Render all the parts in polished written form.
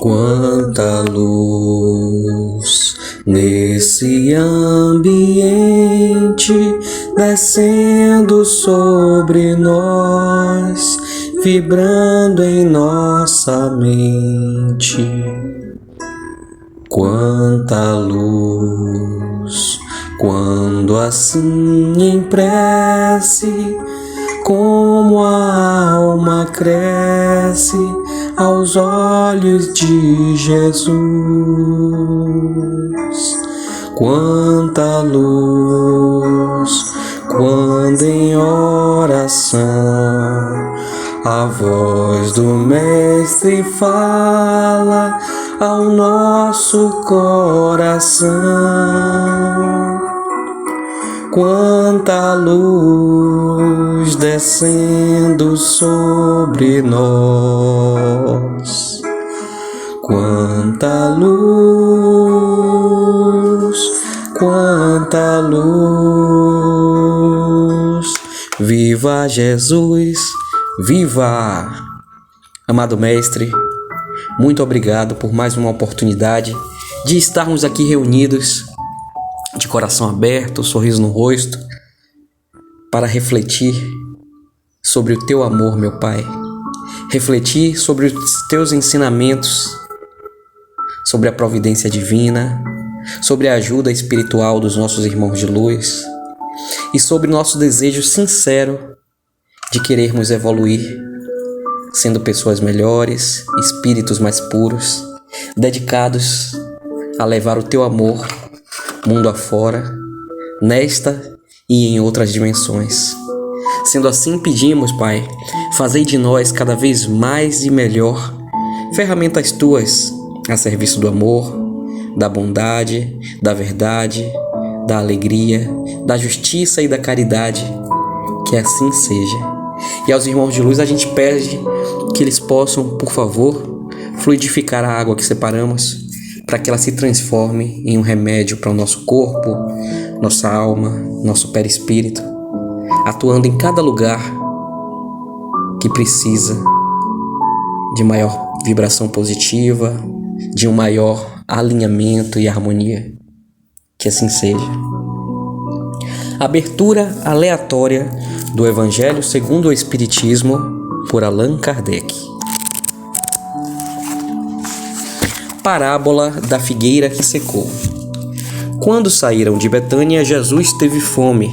Quanta luz nesse ambiente descendo sobre nós, vibrando em nossa mente. Quanta luz, quando assim em prece, como a alma cresce aos olhos de Jesus. Quanta luz, quando em oração a voz do Mestre fala ao nosso coração. Quanta luz descendo sobre nós. Quanta luz, quanta luz. Viva Jesus, viva! Amado Mestre, muito obrigado por mais uma oportunidade de estarmos aqui reunidos, de coração aberto, sorriso no rosto, para refletir sobre o Teu amor, meu Pai. Refletir sobre os Teus ensinamentos, sobre a providência divina, sobre a ajuda espiritual dos nossos irmãos de luz e sobre nosso desejo sincero de querermos evoluir, sendo pessoas melhores, espíritos mais puros, dedicados a levar o Teu amor mundo afora, nesta e em outras dimensões. Sendo assim, pedimos, Pai, fazei de nós cada vez mais e melhor ferramentas Tuas a serviço do amor, da bondade, da verdade, da alegria, da justiça e da caridade. Que assim seja. E aos irmãos de luz a gente pede que eles possam, por favor, fluidificar a água que separamos, para que ela se transforme em um remédio para o nosso corpo, nossa alma, nosso perispírito, atuando em cada lugar que precisa de maior vibração positiva, de um maior alinhamento e harmonia. Que assim seja. Abertura aleatória do Evangelho segundo o Espiritismo, por Allan Kardec. Parábola da figueira que secou. Quando saíram de Betânia, Jesus teve fome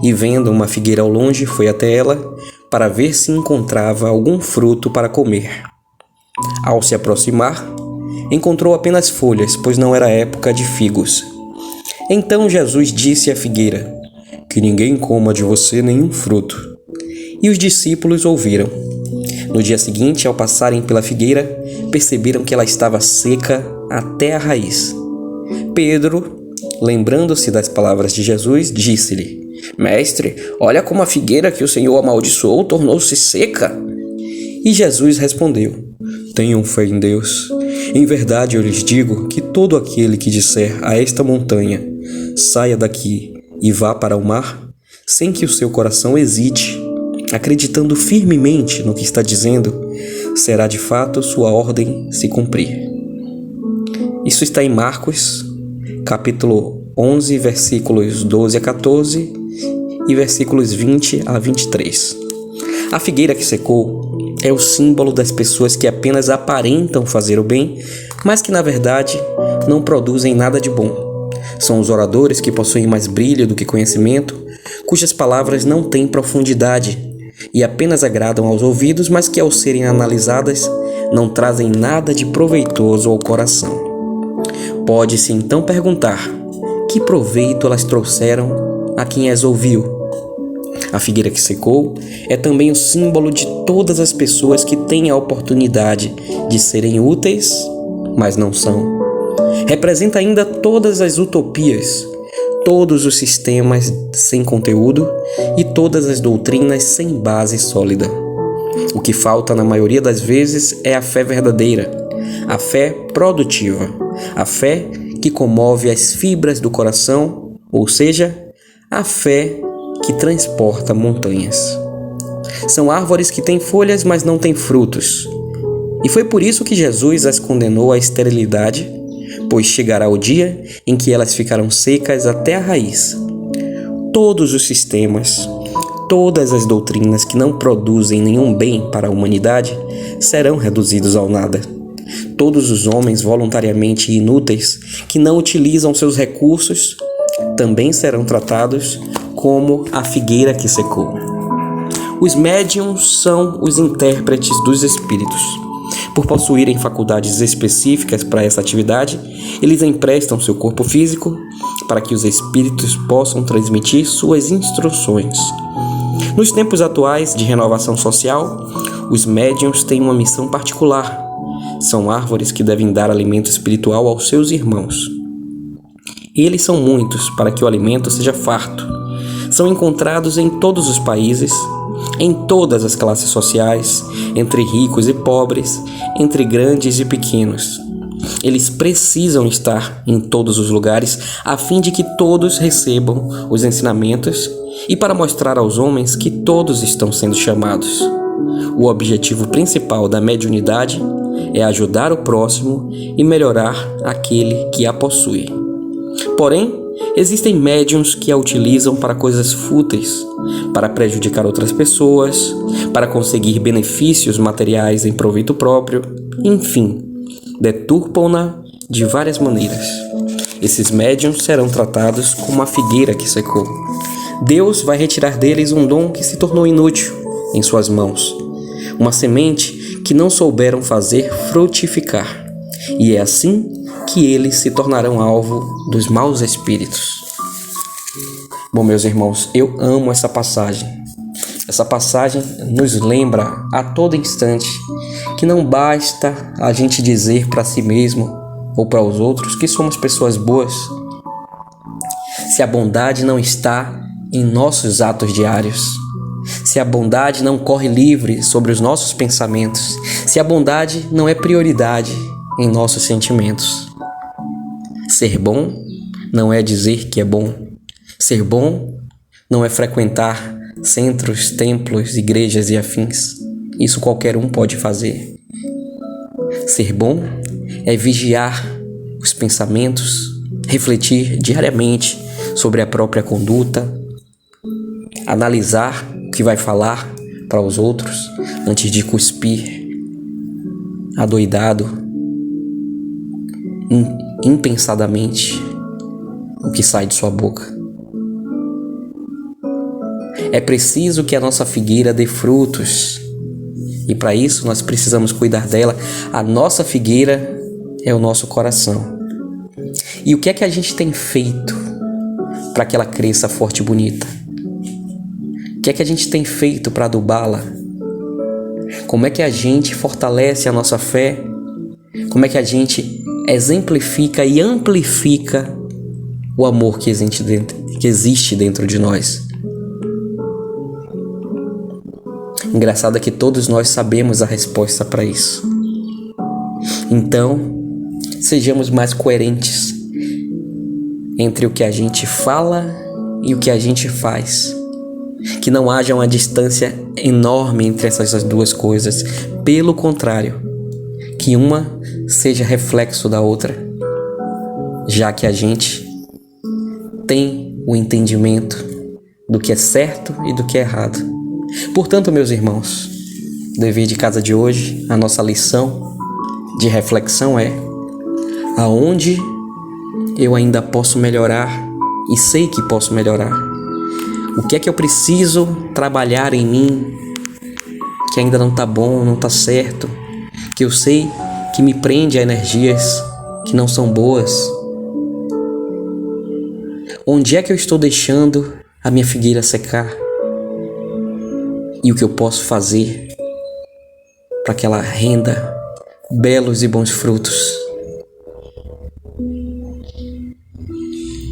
e, vendo uma figueira ao longe, foi até ela para ver se encontrava algum fruto para comer. Ao se aproximar, encontrou apenas folhas, pois não era época de figos. Então Jesus disse à figueira: "Que ninguém coma de você nenhum fruto." E os discípulos ouviram. No dia seguinte, ao passarem pela figueira, perceberam que ela estava seca até a raiz. Pedro, lembrando-se das palavras de Jesus, disse-lhe: "Mestre, olha como a figueira que o Senhor amaldiçoou tornou-se seca." E Jesus respondeu: "Tenham fé em Deus. Em verdade eu lhes digo que todo aquele que disser a esta montanha: saia daqui e vá para o mar, sem que o seu coração hesite, acreditando firmemente no que está dizendo, será de fato sua ordem se cumprir." Isso está em Marcos, capítulo 11, versículos 12 a 14 e versículos 20 a 23. A figueira que secou é o símbolo das pessoas que apenas aparentam fazer o bem, mas que na verdade não produzem nada de bom. São os oradores que possuem mais brilho do que conhecimento, cujas palavras não têm profundidade e apenas agradam aos ouvidos, mas que ao serem analisadas não trazem nada de proveitoso ao coração. Pode-se então perguntar: que proveito elas trouxeram a quem as ouviu? A figueira que secou é também o símbolo de todas as pessoas que têm a oportunidade de serem úteis, mas não são. Representa ainda todas as utopias, todos os sistemas sem conteúdo e todas as doutrinas sem base sólida. O que falta na maioria das vezes é a fé verdadeira, a fé produtiva, a fé que comove as fibras do coração, ou seja, a fé que transporta montanhas. São árvores que têm folhas, mas não têm frutos. E foi por isso que Jesus as condenou à esterilidade, pois chegará o dia em que elas ficarão secas até a raiz. Todos os sistemas, todas as doutrinas que não produzem nenhum bem para a humanidade serão reduzidos ao nada. Todos os homens voluntariamente inúteis que não utilizam seus recursos também serão tratados como a figueira que secou. Os médiuns são os intérpretes dos espíritos. Por possuírem faculdades específicas para essa atividade, eles emprestam seu corpo físico para que os espíritos possam transmitir suas instruções. Nos tempos atuais de renovação social, os médiuns têm uma missão particular. São árvores que devem dar alimento espiritual aos seus irmãos. E eles são muitos para que o alimento seja farto. São encontrados em todos os países, em todas as classes sociais, entre ricos e pobres, entre grandes e pequenos. Eles precisam estar em todos os lugares a fim de que todos recebam os ensinamentos e para mostrar aos homens que todos estão sendo chamados. O objetivo principal da mediunidade é ajudar o próximo e melhorar aquele que a possui. Porém, existem médiuns que a utilizam para coisas fúteis, para prejudicar outras pessoas, para conseguir benefícios materiais em proveito próprio, enfim, deturpam-na de várias maneiras. Esses médiuns serão tratados como a figueira que secou. Deus vai retirar deles um dom que se tornou inútil em suas mãos, uma semente que não souberam fazer frutificar, e é assim que eles se tornarão alvo dos maus espíritos. Bom, meus irmãos, eu amo essa passagem. Essa passagem nos lembra a todo instante que não basta a gente dizer para si mesmo ou para os outros que somos pessoas boas, se a bondade não está em nossos atos diários, se a bondade não corre livre sobre os nossos pensamentos, se a bondade não é prioridade em nossos sentimentos. Ser bom não é dizer que é bom. Ser bom não é frequentar centros, templos, igrejas e afins. Isso qualquer um pode fazer. Ser bom é vigiar os pensamentos, refletir diariamente sobre a própria conduta, analisar o que vai falar para os outros antes de cuspir adoidado, impensadamente, o que sai de sua boca. É preciso que a nossa figueira dê frutos, e para isso nós precisamos cuidar dela. A nossa figueira é o nosso coração. E o que é que a gente tem feito para que ela cresça forte e bonita? O que é que a gente tem feito para adubá-la? Como é que a gente fortalece a nossa fé? Como é que a gente exemplifica e amplifica o amor que existe dentro de nós? Engraçado é que todos nós sabemos a resposta para isso. Então, sejamos mais coerentes entre o que a gente fala e o que a gente faz. Que não haja uma distância enorme entre essas duas coisas. Pelo contrário, que uma seja reflexo da outra, já que a gente tem o entendimento do que é certo e do que é errado. Portanto, meus irmãos, o dever de casa de hoje, a nossa lição de reflexão é: aonde eu ainda posso melhorar e sei que posso melhorar? O que é que eu preciso trabalhar em mim que ainda não está bom, não está certo, que eu sei que me prende a energias que não são boas? Onde é que eu estou deixando a minha figueira secar? E o que eu posso fazer para que ela renda belos e bons frutos?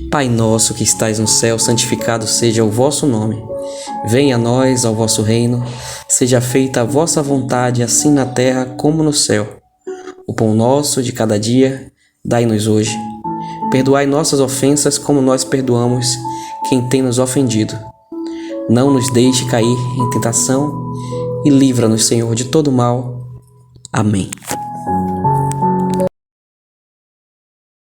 Pai nosso que estais no céu, santificado seja o vosso nome. Venha a nós ao vosso reino, seja feita a vossa vontade, assim na terra como no céu. O pão nosso de cada dia, dai-nos hoje. Perdoai nossas ofensas como nós perdoamos quem tem nos ofendido. Não nos deixe cair em tentação e livra-nos, Senhor, de todo mal. Amém.